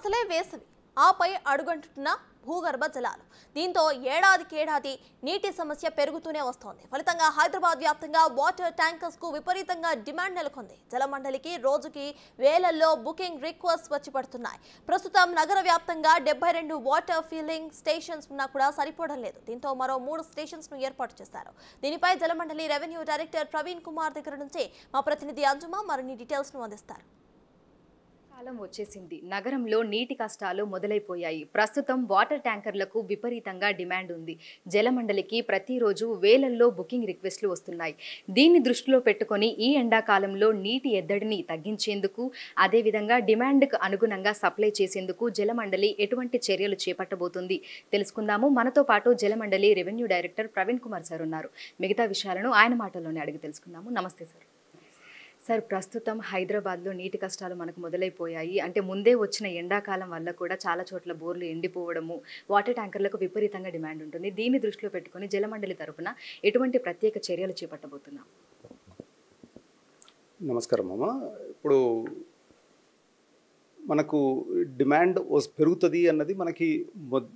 అసలే వేసవి ఆపై అడుగంటున్న భూగర్భ జలాలు దీంతో ఏడాదికేడాది నీటి సమస్య పెరుగుతూనే వస్తోంది. ఫలితంగా హైదరాబాద్ వ్యాప్తంగా వాటర్ ట్యాంకర్స్ కు విపరీతంగా డిమాండ్ నెలకొంది. జలమండలికి రోజుకి వేలల్లో బుకింగ్ రిక్వెస్ట్ వచ్చి పడుతున్నాయి. ప్రస్తుతం నగర వ్యాప్తంగా 72 వాటర్ ఫిల్లింగ్ స్టేషన్స్ ఉన్నా కూడా సరిపోవడం లేదు. దీంతో మరో 3 స్టేషన్స్ ను ఏర్పాటు చేశారు. దీనిపై జలమండలి రెవెన్యూ డైరెక్టర్ ప్రవీణ్ కుమార్ దగ్గర నుంచి మా ప్రతినిధి అంజుమ మరిన్ని డీటెయిల్స్ ను అందిస్తారు. కాలం వచ్చేసింది. నగరంలో నీటి కష్టాలు మొదలైపోయాయి. ప్రస్తుతం వాటర్ ట్యాంకర్లకు విపరీతంగా డిమాండ్ ఉంది. జలమండలికి ప్రతిరోజు వేలల్లో బుకింగ్ రిక్వెస్ట్లు వస్తున్నాయి. దీన్ని దృష్టిలో పెట్టుకొని ఈ ఎండాకాలంలో నీటి ఎద్దడిని తగ్గించేందుకు, అదేవిధంగా డిమాండ్కు అనుగుణంగా సప్లై చేసేందుకు జలమండలి ఎటువంటి చర్యలు చేపట్టబోతుంది తెలుసుకుందాము. మనతో పాటు Jalamandali revenue director Praveen Kumar sir ఉన్నారు. మిగతా విషయాలను ఆయన మాటల్లోనే అడిగి తెలుసుకుందాము. నమస్తే సార్. సార్, ప్రస్తుతం హైదరాబాద్లో నీటి కష్టాలు మనకు మొదలైపోయాయి. అంటే ముందే వచ్చిన ఎండాకాలం వల్ల కూడా చాలా చోట్ల బోర్లు ఎండిపోవడము, వాటర్ ట్యాంకర్లకు విపరీతంగా డిమాండ్ ఉంటుంది. దీన్ని దృష్టిలో పెట్టుకొని జలమండలి తరపున ఎటువంటి ప్రత్యేక చర్యలు చేపట్టబోతున్నాం? నమస్కారం అమ్మ. ఇప్పుడు మనకు డిమాండ్ పెరుగుతుంది అన్నది మనకి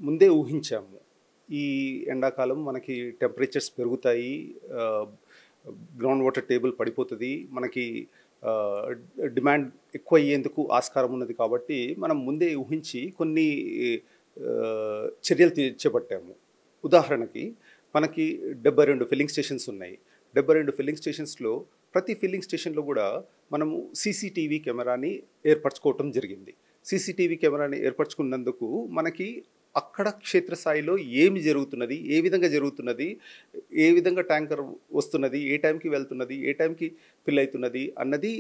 ముందే ఊహించాము. ఈ ఎండాకాలం మనకి టెంపరేచర్స్ పెరుగుతాయి, గ్రౌండ్ వాటర్ టేబుల్ పడిపోతుంది, మనకి డిమాండ్ ఎక్కువ అయ్యేందుకు ఆస్కారం ఉన్నది. కాబట్టి మనం ముందే ఊహించి కొన్ని చర్యలు చేపట్టాము. ఉదాహరణకి మనకి 72 ఫిల్లింగ్ స్టేషన్స్ ఉన్నాయి. 72 ఫిల్లింగ్ స్టేషన్స్లో ప్రతి ఫిల్లింగ్ స్టేషన్లో కూడా మనము సీసీటీవీ కెమెరాని ఏర్పరచుకోవటం జరిగింది. సీసీటీవీ కెమెరాని ఏర్పరచుకున్నందుకు మనకి అక్కడ క్షేత్రస్థాయిలో ఏమి జరుగుతున్నది, ఏ విధంగా జరుగుతున్నది, ఏ విధంగా ట్యాంకర్ వస్తున్నది, ఏ టైంకి వెళ్తున్నది, ఏ టైంకి ఫిల్ అవుతున్నది అన్నది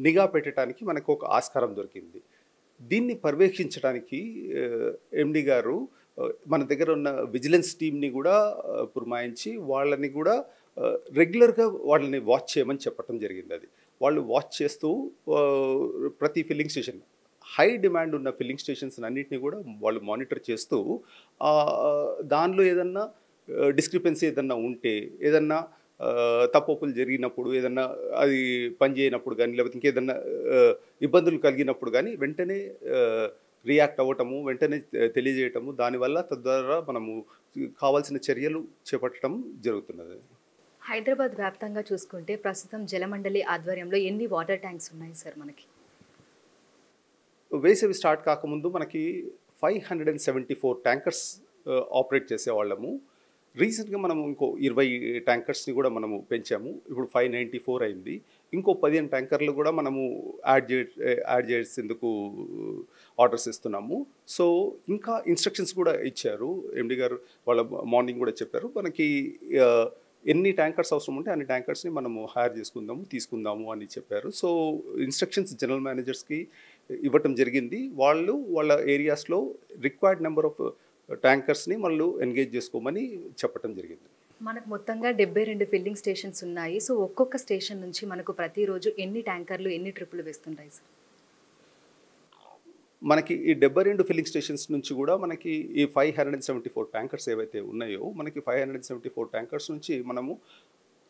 నిఘా పెట్టడానికి మనకు ఒక ఆస్కారం దొరికింది. దీన్ని పర్యవేక్షించడానికి ఎండి గారు మన దగ్గర ఉన్న విజిలెన్స్ టీమ్ని కూడా పురమాయించి వాళ్ళని కూడా రెగ్యులర్గా వాళ్ళని వాచ్ చేయమని చెప్పడం జరిగింది. అది వాళ్ళు వాచ్ చేస్తూ ప్రతి ఫిల్లింగ్ స్టేషన్, హై డిమాండ్ ఉన్న ఫిల్లింగ్ స్టేషన్స్ అన్నింటినీ కూడా వాళ్ళు మానిటర్ చేస్తూ దానిలో ఏదన్నా డిస్క్రిపెన్సీ ఏదన్నా ఉంటే, ఏదన్నా తప్పులు జరిగినప్పుడు, ఏదన్నా అది పనిచేయనప్పుడు కానీ, లేకపోతే ఇంకేదన్నా ఇబ్బందులు కలిగినప్పుడు కానీ వెంటనే రియాక్ట్ అవ్వటము, వెంటనే తెలియజేయటము, దానివల్ల తద్వారా మనము కావాల్సిన చర్యలు చేపట్టడం జరుగుతున్నది. హైదరాబాద్ వ్యాప్తంగా చూసుకుంటే ప్రస్తుతం జలమండలి ఆధ్వర్యంలో ఎన్ని వాటర్ ట్యాంక్స్ ఉన్నాయి సార్? మనకి వేసవి స్టార్ట్ కాకముందు మనకి 574 ట్యాంకర్స్ ఆపరేట్ చేసేవాళ్ళము. రీసెంట్గా మనం ఇంకో 20 ట్యాంకర్స్ని కూడా మనము పెంచాము. ఇప్పుడు 594 అయింది. ఇంకో 15 ట్యాంకర్లు కూడా మనము యాడ్ చేసేందుకు ఆర్డర్స్ ఇస్తున్నాము. సో ఇంకా ఇన్స్ట్రక్షన్స్ కూడా ఇచ్చారు ఎండి గారు. వాళ్ళ మార్నింగ్ కూడా చెప్పారు మనకి ఎన్ని ట్యాంకర్స్ అవసరం ఉంటే అన్ని ట్యాంకర్స్ని మనము హైర్ తీసుకుందాము అని చెప్పారు. సో ఇన్స్ట్రక్షన్స్ జనరల్ మేనేజర్స్కి ఇవ్వటం జరిగింది. వాళ్ళు వాళ్ళ ఏరియాస్లో రిక్వైర్డ్ నెంబర్ ఆఫ్ ట్యాంకర్స్ని మళ్ళీ ఎంగేజ్ చేసుకోమని చెప్పటం జరిగింది. మనకు మొత్తంగా 72 ఫిల్లింగ్ స్టేషన్స్ ఉన్నాయి. సో ఒక్కొక్క స్టేషన్ నుంచి మనకు ప్రతిరోజు ఎన్ని ట్యాంకర్లు, ఎన్ని ట్రిప్పులు వేస్తుంటాయి సార్? మనకి ఈ 72 ఫిల్లింగ్ స్టేషన్స్ నుంచి కూడా మనకి ఈ 574 ట్యాంకర్స్ ఏవైతే ఉన్నాయో, మనకి 574 ట్యాంకర్స్ నుంచి మనము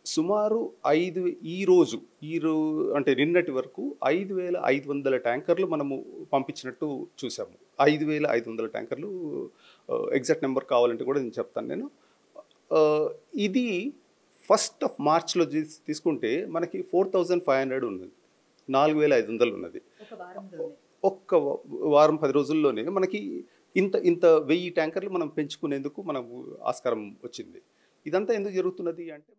సుమారు ఈరోజు అంటే నిన్నటి వరకు 5,500 ట్యాంకర్లు మనము పంపించినట్టు చూసాము. 5,500 ట్యాంకర్లు, ఎగ్జాక్ట్ నెంబర్ కావాలంటే కూడా నేను చెప్తాను. నేను ఇది 1st మార్చ్లో తీసుకుంటే మనకి 4,500 ఉన్నది, 4,500 ఉన్నది. ఒక్క వారం 10 రోజుల్లోనే మనకి ఇంత 1000 ట్యాంకర్లు మనం పెంచుకునేందుకు మనకు ఆస్కారం వచ్చింది. ఇదంతా ఎందుకు జరుగుతున్నది అంటే